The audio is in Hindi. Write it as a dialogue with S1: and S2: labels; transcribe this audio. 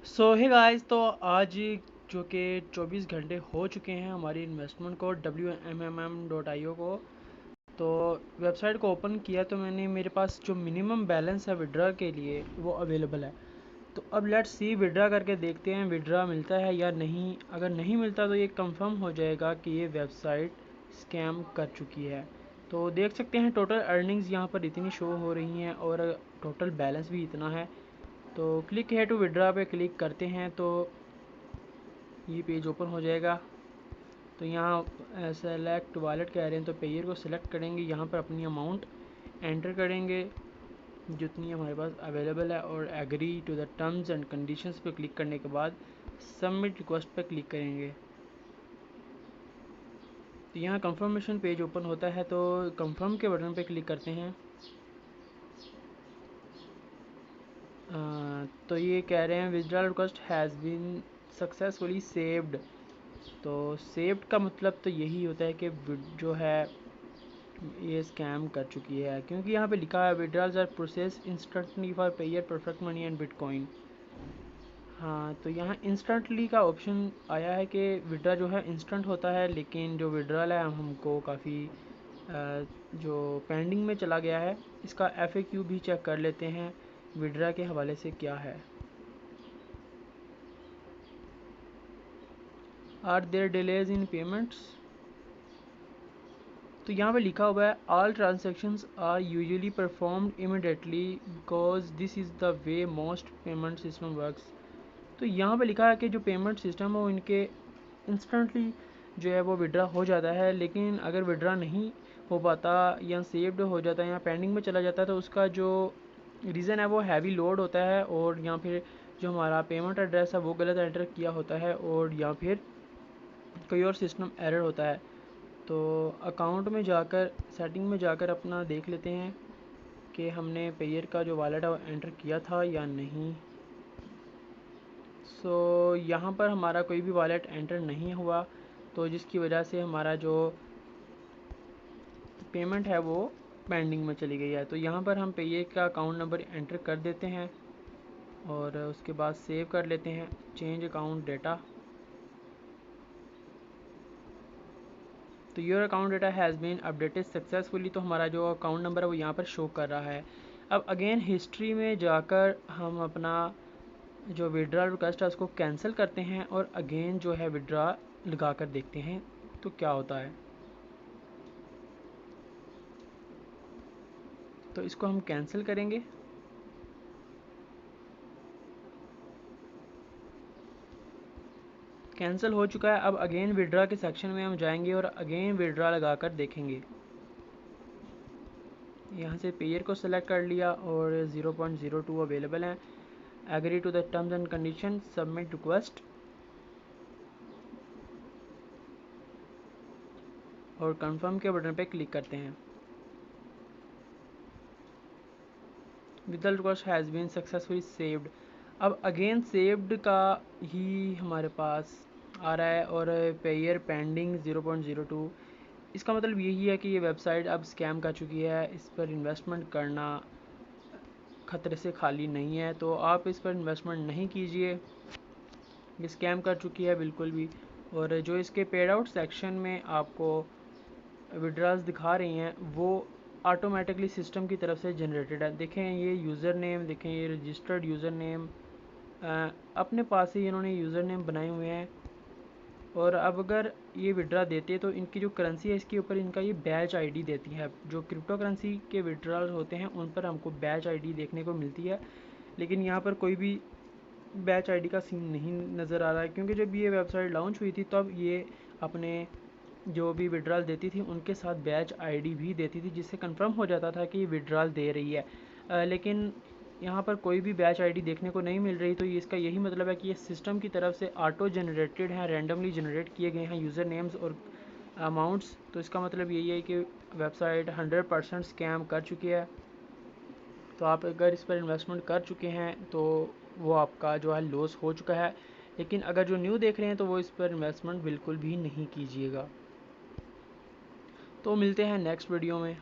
S1: सो हे गाइस, तो आज जो कि 24 घंटे हो चुके हैं हमारी इन्वेस्टमेंट को WMMM.io को। तो वेबसाइट को ओपन किया तो मैंने मेरे पास जो मिनिमम बैलेंस है विड्रा के लिए वो अवेलेबल है। तो अब लेट्स सी विड्रा करके देखते हैं विड्रा मिलता है या नहीं। अगर नहीं मिलता तो ये कंफर्म हो जाएगा कि ये वेबसाइट स्कैम कर चुकी है। तो देख सकते हैं टोटल अर्निंग्स यहाँ पर इतनी शो हो रही हैं और टोटल बैलेंस भी इतना है। तो क्लिक है टू विड्रा पे क्लिक करते हैं तो ये पेज ओपन हो जाएगा। तो यहाँ सेलेक्ट वॉलेट कह रहे हैं तो पेयर को सिलेक्ट करेंगे, यहाँ पर अपनी अमाउंट एंटर करेंगे जितनी हमारे पास अवेलेबल है और agree to the terms and conditions पे क्लिक करने के बाद सबमिट रिक्वेस्ट पे क्लिक करेंगे। तो यहाँ कंफर्मेशन पेज ओपन होता है तो कंफर्म के बटन पे क्लिक करते हैं। तो ये कह रहे हैं withdrawal request has been successfully saved. तो सेव्ड का मतलब तो यही होता है कि जो है ये स्कैम कर चुकी है, क्योंकि यहाँ पे लिखा है withdrawals are process instantly for Payeer Perfect Money and bitcoin. हाँ, तो यहाँ इंस्टेंटली का ऑप्शन आया है कि विड्रा जो है इंस्टेंट होता है, लेकिन जो विड्रॉल है हमको काफ़ी जो पेंडिंग में चला गया है। इसका FAQ भी चेक कर लेते हैं विड्रा के हवाले से क्या है। Are there delays in payments. तो यहाँ पे लिखा हुआ है all transactions are usually performed immediately because this is the way most payment system works. तो यहाँ पे लिखा है कि जो पेमेंट सिस्टम है वो इनके इंस्टेंटली जो है वो विड्रा हो जाता है, लेकिन अगर विड्रा नहीं हो पाता या सेव्ड हो जाता है या पेंडिंग में चला जाता है तो उसका जो रीज़न है वो हैवी लोड होता है और या फिर जो हमारा पेमेंट एड्रेस है वो गलत एंटर किया होता है और या फिर कोई और सिस्टम एरर होता है। तो अकाउंट में जाकर सेटिंग में जाकर अपना देख लेते हैं कि हमने पेयर का जो वॉलेट है वो एंटर किया था या नहीं। सो यहाँ पर हमारा कोई भी वॉलेट एंटर नहीं हुआ, तो जिसकी वजह से हमारा जो पेमेंट है वो पेंडिंग में चली गई है। तो यहाँ पर हम पेयर का अकाउंट नंबर एंटर कर देते हैं और उसके बाद सेव कर लेते हैं चेंज अकाउंट डेटा। तो your account data has been updated successfully. तो हमारा जो अकाउंट नंबर है वो यहाँ पर शो कर रहा है। अब अगेन हिस्ट्री में जाकर हम अपना जो विड्रॉल रिक्वेस्ट है उसको कैंसिल करते हैं और अगेन जो है विड्रॉ लगा कर देखते हैं तो क्या होता है। तो इसको हम कैंसिल करेंगे। कैंसिल हो चुका है। अब अगेन विड्रॉ के सेक्शन में हम जाएंगे और अगेन विड्रॉ लगा कर देखेंगे। यहाँ से पेयर को सिलेक्ट कर लिया और 0.02 अवेलेबल है। Agree to the terms and condition, submit request और कंफर्म के बटन पे क्लिक करते हैं। Withdrawal request has been successfully saved. अब अगेन सेव्ड का ही हमारे पास आ रहा है और पेयर पेंडिंग 0.02। इसका मतलब यही है कि ये वेबसाइट अब स्कैम कर चुकी है। इस पर इन्वेस्टमेंट करना खतरे से खाली नहीं है, तो आप इस पर इन्वेस्टमेंट नहीं कीजिए, ये स्कैम कर चुकी है बिल्कुल भी। और जो इसके पेड आउट सेक्शन में आपको विड्रॉल्स दिखा रही हैं वो ऑटोमेटिकली सिस्टम की तरफ से जनरेटेड है। देखें ये यूज़र नेम, देखें ये रजिस्टर्ड यूज़र नेम, अपने पास ही इन्होंने यूज़र नेम बनाए हुए हैं। और अब अगर ये विड्रा देते हैं तो इनकी जो करेंसी है इसके ऊपर इनका ये बैच आईडी देती है। जो क्रिप्टो करेंसी के विड्रॉल होते हैं उन पर हमको बैच आईडी देखने को मिलती है, लेकिन यहाँ पर कोई भी बैच आईडी का सीन नहीं नज़र आ रहा है, क्योंकि जब ये वेबसाइट लॉन्च हुई थी तब ये अपने जो भी विड्रॉल देती थी उनके साथ बैच आईडी भी देती थी, जिससे कंफर्म हो जाता था कि ये विड्रॉल दे रही है। लेकिन यहाँ पर कोई भी बैच आईडी देखने को नहीं मिल रही। तो ये इसका यही मतलब है कि ये सिस्टम की तरफ से ऑटो जनरेटेड हैं, रैंडमली जनरेट किए गए हैं यूज़र नेम्स और अमाउंट्स। तो इसका मतलब यही है कि वेबसाइट 100% स्कैम कर चुकी है। तो आप अगर इस पर इन्वेस्टमेंट कर चुके हैं तो वो आपका जो है लॉस हो चुका है, लेकिन अगर जो न्यू देख रहे हैं तो वो इस पर इन्वेस्टमेंट बिल्कुल भी नहीं कीजिएगा। तो मिलते हैं नेक्स्ट वीडियो में।